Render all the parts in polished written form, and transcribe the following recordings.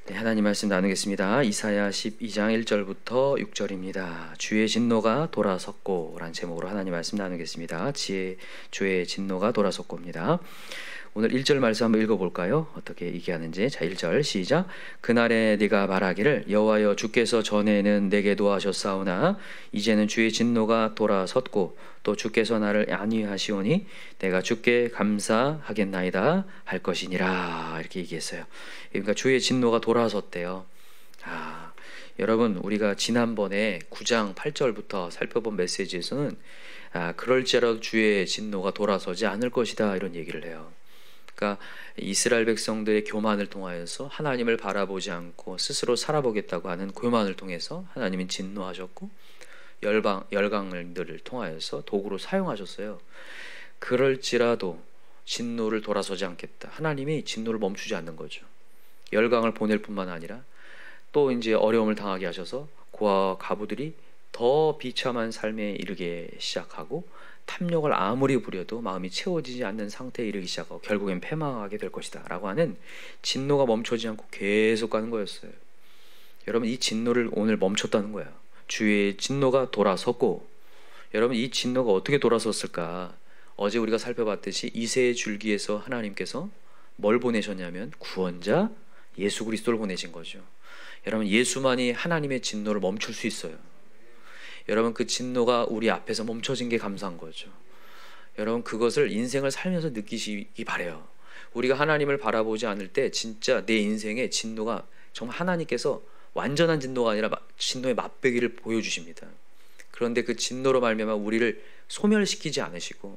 네, 하나님 말씀 나누겠습니다. 이사야 12장 1절부터 6절입니다. 주의 진노가 돌아섰고 라는 제목으로 하나님 말씀 나누겠습니다. 주의 진노가 돌아섰고입니다. 오늘 1절 말씀 한번 읽어볼까요? 어떻게 얘기하는지. 자, 1절 시작. 그날에 네가 말하기를 여호와여 주께서 전에는 내게 도하셨사오나 이제는 주의 진노가 돌아섰고 또 주께서 나를 안위하시오니 내가 주께 감사하겠나이다 할 것이니라. 이렇게 얘기했어요. 그러니까 주의 진노가 돌아섰대요. 여러분, 우리가 지난번에 9장 8절부터 살펴본 메시지에서는 그럴지라도 주의 진노가 돌아서지 않을 것이다 이런 얘기를 해요. 그러니까 이스라엘 백성들의 교만을 통하여서 하나님을 바라보지 않고 스스로 살아보겠다고 하는 교만을 통해서 하나님은 진노하셨고 열강들을 통하여서 도구로 사용하셨어요. 그럴지라도 진노를 돌아서지 않겠다. 하나님이 진노를 멈추지 않는 거죠. 열강을 보낼 뿐만 아니라 또 이제 어려움을 당하게 하셔서 고아와 가부들이 더 비참한 삶에 이르게 시작하고 탐욕을 아무리 부려도 마음이 채워지지 않는 상태에 이르기 시작하고 결국엔 패망하게 될 것이다 라고 하는 진노가 멈춰지지 않고 계속 가는 거였어요. 여러분, 이 진노를 오늘 멈췄다는 거예요. 주의 진노가 돌아섰고, 여러분 이 진노가 어떻게 돌아섰을까? 어제 우리가 살펴봤듯이 이새의 줄기에서 하나님께서 뭘 보내셨냐면 구원자 예수 그리스도를 보내신 거죠. 여러분, 예수만이 하나님의 진노를 멈출 수 있어요. 여러분, 그 진노가 우리 앞에서 멈춰진 게 감사한 거죠. 여러분, 그것을 인생을 살면서 느끼시기 바라요. 우리가 하나님을 바라보지 않을 때 진짜 내 인생의 진노가 정말 하나님께서 완전한 진노가 아니라 진노의 맛배기를 보여주십니다. 그런데 그 진노로 말미암아 우리를 소멸시키지 않으시고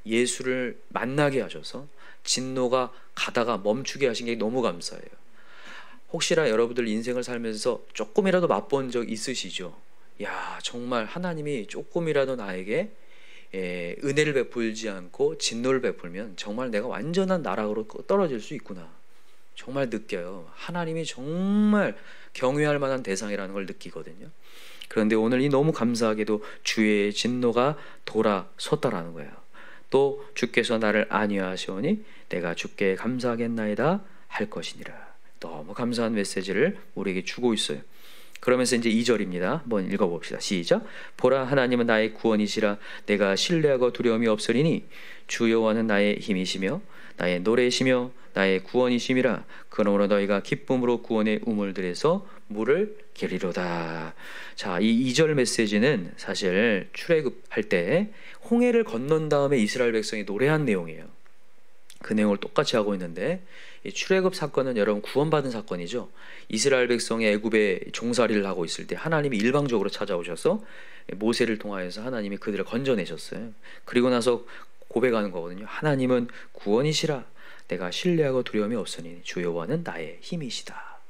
예수를 만나게 하셔서 진노가 가다가 멈추게 하신 게 너무 감사해요. 혹시나 여러분들 인생을 살면서 조금이라도 맛본 적 있으시죠? 야, 정말 하나님이 조금이라도 나에게 은혜를 베풀지 않고 진노를 베풀면 정말 내가 완전한 나락으로 떨어질 수 있구나. 정말 느껴요. 하나님이 정말 경외할 만한 대상이라는 걸 느끼거든요. 그런데 오늘 이 너무 감사하게도 주의 진노가 돌아섰다라는 거예요. 또 주께서 나를 안위하시오니 내가 주께 감사하겠나이다 할 것이니라. 너무 감사한 메시지를 우리에게 주고 있어요. 그러면서 이제 2절입니다. 한번 읽어봅시다. 시작. 보라, 하나님은 나의 구원이시라. 내가 신뢰하고 두려움이 없으리니 주 여호와는 나의 힘이시며 나의 노래이시며 나의 구원이심이라. 그러므로 너희가 기쁨으로 구원의 우물들에서 물을 기르리로다. 자, 이 2절 메시지는 사실 출애굽할 때 홍해를 건넌 다음에 이스라엘 백성이 노래한 내용이에요. 그 내용을 똑같이 하고 있는데, 이 출애굽 사건은 여러분 구원받은 사건이죠. 이스라엘 백성이 애굽에 종살이를 하고 있을 때 하나님이 일방적으로 찾아오셔서 모세를 통하여서 하나님이 그들을 건져내셨어요. 그리고 나서 고백하는 거거든요. 하나님은 구원이시라. 내가 신뢰하고 두려움이 없으니 주 여호와는 나의 힘이시다.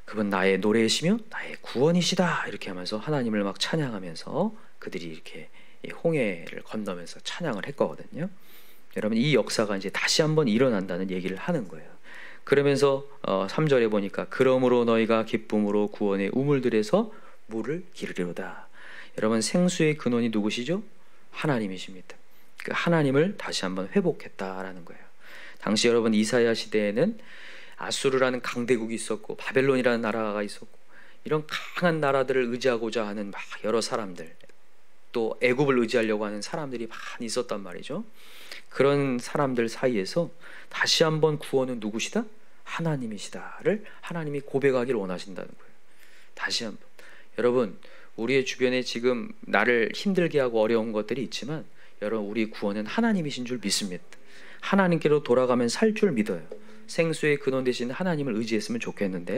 그분 나의 노래이시며 나의 구원이시다. 이렇게 하면서 하나님을 막 찬양하면서 그들이 이렇게 홍해를 건너면서 찬양을 했거든요. 여러분, 이 역사가 이제 다시 한번 일어난다는 얘기를 하는 거예요. 그러면서 3절에 보니까 그러므로 너희가 기쁨으로 구원의 우물들에서 물을 기르리로다. 여러분, 생수의 근원이 누구시죠? 하나님이십니다. 그 하나님을 다시 한번 회복했다라는 거예요. 당시 여러분 이사야 시대에는 아수르라는 강대국이 있었고 바벨론이라는 나라가 있었고 이런 강한 나라들을 의지하고자 하는 막 여러 사람들, 또 애굽을 의지하려고 하는 사람들이 많이 있었단 말이죠. 그런 사람들 사이에서 다시 한번 구원은 누구시다? 하나님이시다를 하나님이 고백하기를 원하신다는 거예요. 다시 한번. 여러분, 우리의 주변에 지금 나를 힘들게 하고 어려운 것들이 있지만 여러분, 우리 구원은 하나님이신 줄 믿습니다. 하나님께로 돌아가면 살 줄 믿어요. 생수의 근원 되신 하나님을 의지했으면 좋겠는데,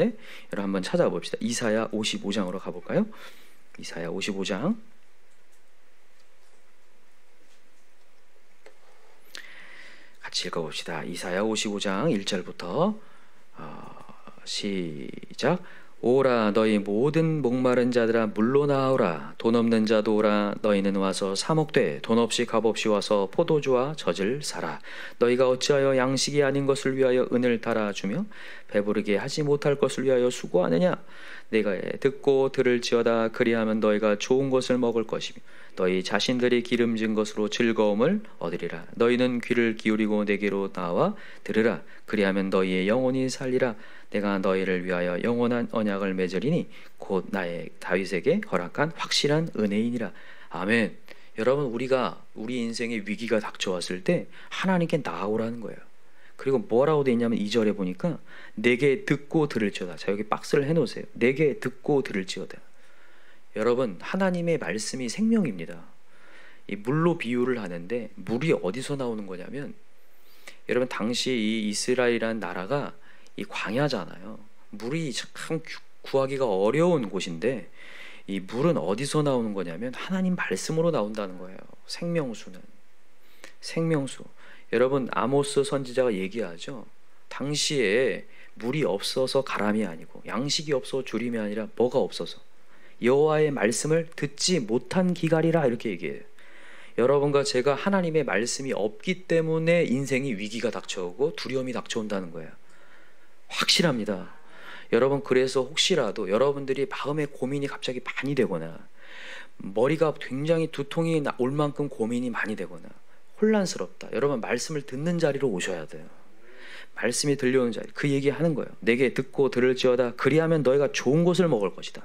여러분 한번 찾아봅시다. 이사야 55장으로 가볼까요? 이사야 55장 같이 읽어봅시다. 이사야 55장 1절부터 시작. 오라, 너희 모든 목마른 자들아 물로 나오라. 돈 없는 자도 오라. 너희는 와서 사목되 돈 없이 값없이 와서 포도주와 젖을 사라. 너희가 어찌하여 양식이 아닌 것을 위하여 은을 달아주며 배부르게 하지 못할 것을 위하여 수고하느냐? 내가 듣고 들을지어다. 그리하면 너희가 좋은 것을 먹을 것이며 너희 자신들이 기름진 것으로 즐거움을 얻으리라. 너희는 귀를 기울이고 내게로 나와 들으라. 그리하면 너희의 영혼이 살리라. 내가 너희를 위하여 영원한 언약을 맺으리니 곧 나의 다윗에게 허락한 확실한 은혜이니라. 아멘. 여러분, 우리 인생에 위기가 닥쳐왔을 때 하나님께 나아오라는 거예요. 그리고 뭐라고 돼 있냐면 2절에 보니까 내게 듣고 들을지어다. 자, 여기 박스를 해놓으세요. 내게 듣고 들을지어다. 여러분, 하나님의 말씀이 생명입니다. 이 물로 비유를 하는데 물이 어디서 나오는 거냐면, 여러분, 당시 이 이스라엘이라는 나라가 이 광야잖아요. 물이 참 구하기가 어려운 곳인데 이 물은 어디서 나오는 거냐면 하나님 말씀으로 나온다는 거예요. 생명수. 여러분, 아모스 선지자가 얘기하죠. 당시에 물이 없어서 가람이 아니고 양식이 없어 주림이 아니라 뭐가 없어서 여호와의 말씀을 듣지 못한 기갈이라, 이렇게 얘기해요. 여러분과 제가 하나님의 말씀이 없기 때문에 인생이 위기가 닥쳐오고 두려움이 닥쳐온다는 거예요. 확실합니다. 여러분, 그래서 혹시라도 여러분들이 마음의 고민이 갑자기 많이 되거나 머리가 굉장히 두통이 올 만큼 고민이 많이 되거나 혼란스럽다, 여러분, 말씀을 듣는 자리로 오셔야 돼요. 말씀이 들려오는 자리, 그 얘기하는 거예요. 내게 듣고 들을지어다. 그리하면 너희가 좋은 것을 먹을 것이다.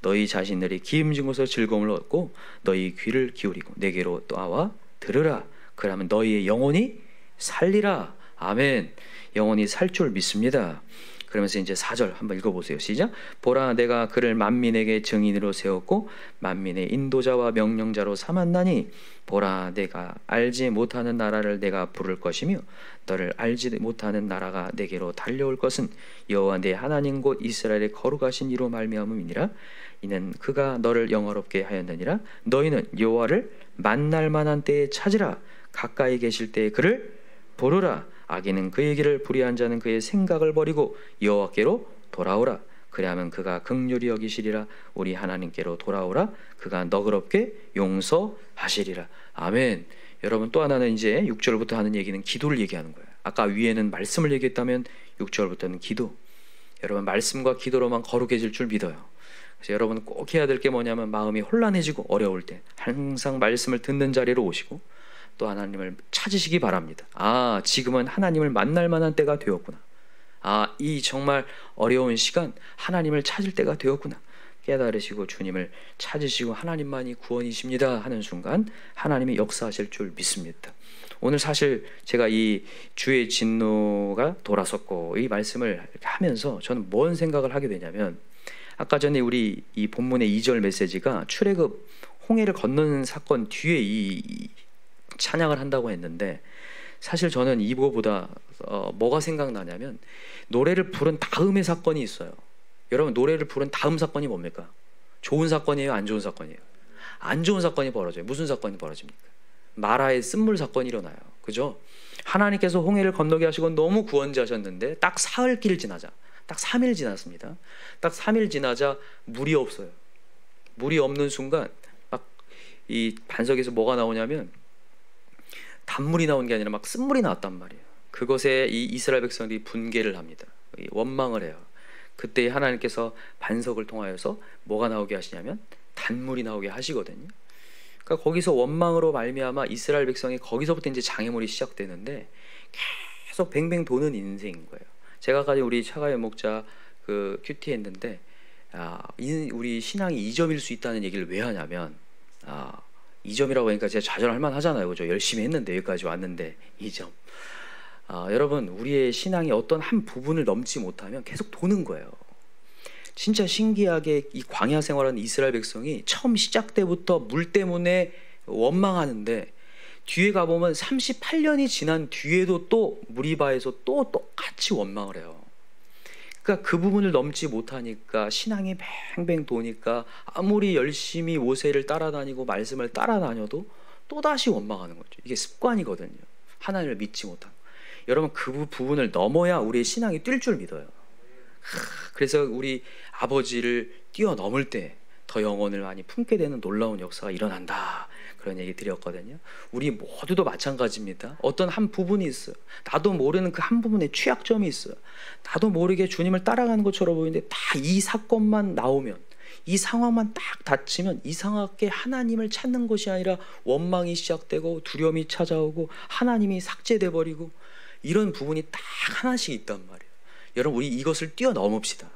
너희 자신들이 기름진 것을 즐거움을 얻고 너희 귀를 기울이고 내게로 나와 들으라. 그러면 너희의 영혼이 살리라. 아멘. 영혼이 살 줄 믿습니다. 그러면서 이제 4절 한번 읽어보세요. 시작. 보라, 내가 그를 만민에게 증인으로 세웠고 만민의 인도자와 명령자로 삼았나니 보라, 내가 알지 못하는 나라를 내가 부를 것이며 너를 알지 못하는 나라가 내게로 달려올 것은 여호와 내 하나님 곧 이스라엘의 거룩하신 이로 말미암음이니라. 이는 그가 너를 영화롭게 하였느니라. 너희는 여호와를 만날 만한 때에 찾으라. 가까이 계실 때에 그를 부르라. 악인은 그의 길을 불의한 자는 그의 생각을 버리고 여호와께로 돌아오라. 그리하면 그가 긍휼히 여기시리라. 우리 하나님께로 돌아오라. 그가 너그럽게 용서하시리라. 아멘. 여러분, 또 하나는 이제 6절부터 하는 얘기는 기도를 얘기하는 거예요. 아까 위에는 말씀을 얘기했다면 6절부터는 기도. 여러분, 말씀과 기도로만 거룩해질 줄 믿어요. 그래서 여러분 꼭 해야 될 게 뭐냐면 마음이 혼란해지고 어려울 때 항상 말씀을 듣는 자리로 오시고 또 하나님을 찾으시기 바랍니다. 아, 지금은 하나님을 만날 만한 때가 되었구나. 아, 이 정말 어려운 시간 하나님을 찾을 때가 되었구나. 깨달으시고 주님을 찾으시고 하나님만이 구원이십니다 하는 순간 하나님이 역사하실 줄 믿습니다. 오늘 사실 제가 이 주의 진노가 돌아섰고 이 말씀을 하면서 저는 뭔 생각을 하게 되냐면, 아까 전에 우리 이 본문의 2절 메시지가 출애굽 홍해를 건너는 사건 뒤에 이 찬양을 한다고 했는데, 사실 저는 이거보다 뭐가 생각나냐면 노래를 부른 다음의 사건이 있어요. 여러분, 노래를 부른 다음 사건이 뭡니까? 좋은 사건이에요? 안 좋은 사건이에요? 안 좋은 사건이 벌어져요. 무슨 사건이 벌어집니까? 마라의 쓴물 사건이 일어나요. 그죠? 하나님께서 홍해를 건너게 하시고 너무 구원자셨는데 딱 사흘길 지나자, 딱 3일 지났습니다. 딱 3일 지나자 물이 없어요. 물이 없는 순간 막 이 반석에서 뭐가 나오냐면 단물이 나온 게 아니라 막 쓴물이 나왔단 말이에요. 그것에 이 이스라엘 백성들이 분개를 합니다. 원망을 해요. 그때 하나님께서 반석을 통하여서 뭐가 나오게 하시냐면 단물이 나오게 하시거든요. 그러니까 거기서 원망으로 말미암아 이스라엘 백성이 거기서부터 이제 장애물이 시작되는데 계속 뱅뱅 도는 인생인 거예요. 제가 가진 우리 차가연 목자 그 큐티 했는데 우리 신앙이 2점일 수 있다는 얘기를 왜 하냐면 2점이라고 하니까 제가 좌절할 만하잖아요. 그죠? 열심히 했는데 여기까지 왔는데 2점. 여러분, 우리의 신앙이 어떤 한 부분을 넘지 못하면 계속 도는 거예요. 진짜 신기하게 이 광야 생활하는 이스라엘 백성이 처음 시작 때부터 물 때문에 원망하는데 뒤에 가보면 38년이 지난 뒤에도 또 무리바에서 또 똑같이 원망을 해요. 그러니까 그 부분을 넘지 못하니까 신앙이 뱅뱅 도니까 아무리 열심히 모세를 따라다니고 말씀을 따라다녀도 또다시 원망하는 거죠. 이게 습관이거든요. 하나님을 믿지 못하고. 여러분, 그 부분을 넘어야 우리의 신앙이 뛸 줄 믿어요. 그래서 우리 아버지를 뛰어넘을 때 더 영혼을 많이 품게 되는 놀라운 역사가 일어난다, 그런 얘기 드렸거든요. 우리 모두도 마찬가지입니다. 어떤 한 부분이 있어요. 나도 모르는 그 한 부분에 취약점이 있어요. 나도 모르게 주님을 따라가는 것처럼 보이는데 다 이 사건만 나오면, 이 상황만 딱 닥치면 이상하게 하나님을 찾는 것이 아니라 원망이 시작되고 두려움이 찾아오고 하나님이 삭제돼 버리고 이런 부분이 딱 하나씩 있단 말이에요. 여러분, 우리 이것을 뛰어넘읍시다.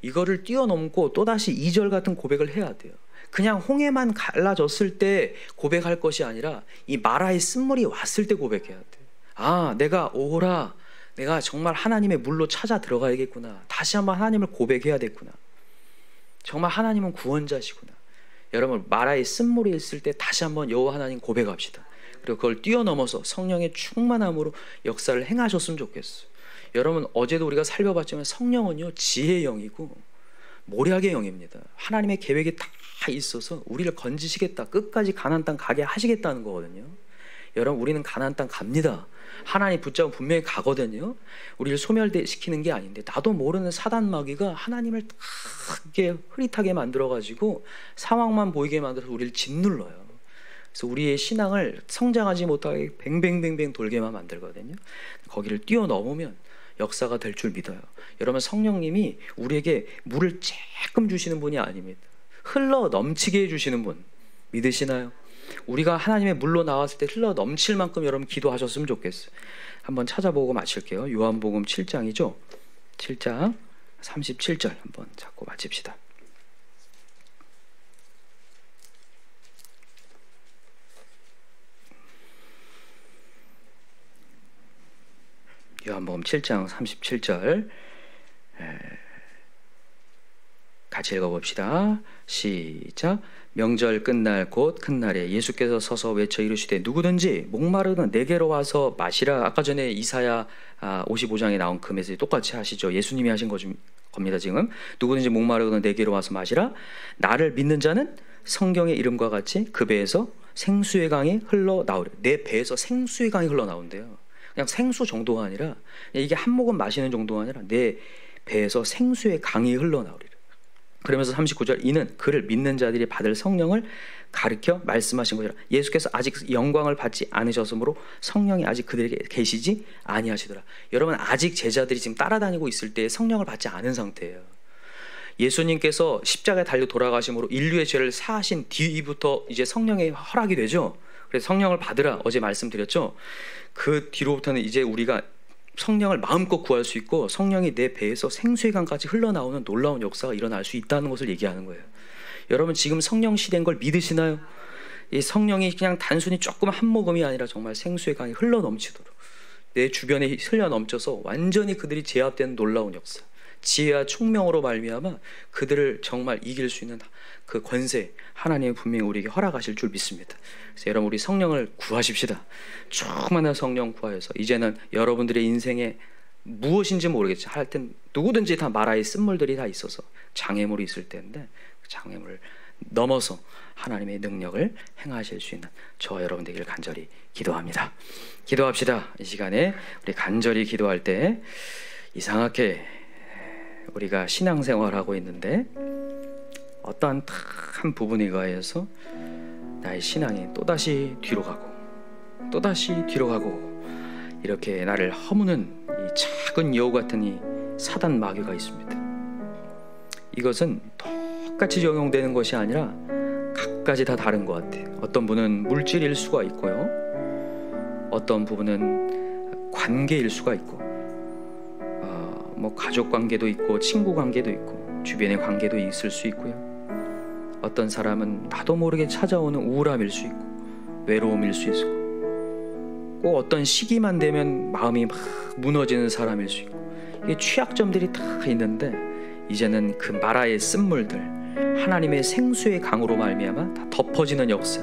이거를 뛰어넘고 또다시 2절 같은 고백을 해야 돼요. 그냥 홍해만 갈라졌을 때 고백할 것이 아니라 이 마라의 쓴물이 왔을 때 고백해야 돼. 아, 내가 오호라, 내가 정말 하나님의 물로 찾아 들어가야겠구나. 다시 한번 하나님을 고백해야 됐구나. 정말 하나님은 구원자시구나. 여러분, 마라의 쓴물이 있을 때 다시 한번 여호와 하나님 고백합시다. 그리고 그걸 뛰어넘어서 성령의 충만함으로 역사를 행하셨으면 좋겠어요. 여러분, 어제도 우리가 살펴봤지만 성령은요, 지혜의 영이고 모략의 영입니다. 하나님의 계획이 다 있어서 우리를 건지시겠다, 끝까지 가나안 땅 가게 하시겠다는 거거든요. 여러분, 우리는 가나안 땅 갑니다. 하나님 붙잡으면 분명히 가거든요. 우리를 소멸시키는 게 아닌데, 나도 모르는 사단 마귀가 하나님을 크게 흐릿하게 만들어가지고 상황만 보이게 만들어서 우리를 짓눌러요. 그래서 우리의 신앙을 성장하지 못하게 뱅뱅뱅뱅 돌게만 만들거든요. 거기를 뛰어넘으면 역사가 될 줄 믿어요. 여러분, 성령님이 우리에게 물을 조금 주시는 분이 아닙니다. 흘러 넘치게 해주시는 분 믿으시나요? 우리가 하나님의 물로 나왔을 때 흘러 넘칠 만큼 여러분 기도하셨으면 좋겠어요. 한번 찾아보고 마칠게요. 요한복음 7장이죠. 7장 37절 한번 잡고 마칩시다. 요한복음 7장 37절 같이 읽어봅시다. 시작. 명절 끝날 곧 큰 날에 예수께서 서서 외쳐 이르시되 누구든지 목마르든 내게로 와서 마시라. 아까 전에 이사야 55장에 나온 그 메시지 똑같이 하시죠. 예수님이 하신 겁니다. 지금 누구든지 목마르든 내게로 와서 마시라. 나를 믿는 자는 성경의 이름과 같이 그 배에서 생수의 강이 흘러나오리라. 내 배에서 생수의 강이 흘러나온대요. 그냥 생수 정도가 아니라, 이게 한 모금 마시는 정도가 아니라 내 배에서 생수의 강이 흘러나오리라. 그러면서 39절, 이는 그를 믿는 자들이 받을 성령을 가르쳐 말씀하신 것이라. 예수께서 아직 영광을 받지 않으셨으므로 성령이 아직 그들에게 계시지 아니하시더라. 여러분, 아직 제자들이 지금 따라다니고 있을 때 성령을 받지 않은 상태예요. 예수님께서 십자가에 달려 돌아가심으로 인류의 죄를 사하신 뒤부터 이제 성령의 허락이 되죠. 그래서 성령을 받으라 어제 말씀드렸죠. 그 뒤로부터는 이제 우리가 성령을 마음껏 구할 수 있고 성령이 내 배에서 생수의 강까지 흘러나오는 놀라운 역사가 일어날 수 있다는 것을 얘기하는 거예요. 여러분, 지금 성령 시대인 걸 믿으시나요? 이 성령이 그냥 단순히 조금 한 모금이 아니라 정말 생수의 강이 흘러넘치도록 내 주변에 흘러넘쳐서 완전히 그들이 제압되는 놀라운 역사, 지혜와 총명으로 말미암아 그들을 정말 이길 수 있는 그 권세, 하나님은 분명히 우리에게 허락하실 줄 믿습니다. 그래서 여러분, 우리 성령을 구하십시다. 충만한 성령 구하여서 이제는 여러분들의 인생에 무엇인지 모르겠지만 하여튼 누구든지 다 마라의 쓴물들이 다 있어서 장애물이 있을 때인데 그 장애물을 넘어서 하나님의 능력을 행하실 수 있는 저와 여러분 되기를 간절히 기도합니다. 기도합시다. 이 시간에 우리 간절히 기도할 때 이상하게 우리가 신앙생활하고 있는데 어떠한 한 부분에 의해서 나의 신앙이 또다시 뒤로 가고 또다시 뒤로 가고 이렇게 나를 허무는 이 작은 여우 같은 이 사단 마귀가 있습니다. 이것은 똑같이 적용되는 것이 아니라 각가지 다 다른 것 같아요. 어떤 분은 물질일 수가 있고요, 어떤 부분은 관계일 수가 있고, 뭐 가족 관계도 있고 친구 관계도 있고 주변의 관계도 있을 수 있고요. 어떤 사람은 나도 모르게 찾아오는 우울함일 수 있고 외로움일 수 있고, 꼭 어떤 시기만 되면 마음이 막 무너지는 사람일 수 있고, 이게 취약점들이 다 있는데 이제는 그 마라의 쓴물들, 하나님의 생수의 강으로 말미암아 다 덮어지는 역사,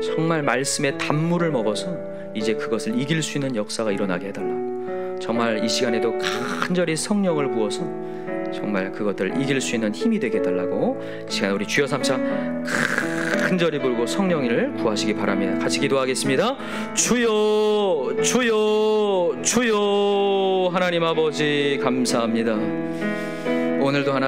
정말 말씀의 단물을 먹어서 이제 그것을 이길 수 있는 역사가 일어나게 해달라고, 정말 이 시간에도 간절히 성령을 부어서 정말 그것들을 이길 수 있는 힘이 되게 해달라고 이 시간에 우리 주여 삼차 간절히 부르고 성령을 구하시기 바랍니다. 같이 기도하겠습니다. 주여 주여 주여. 하나님 아버지 감사합니다. 오늘도 하나님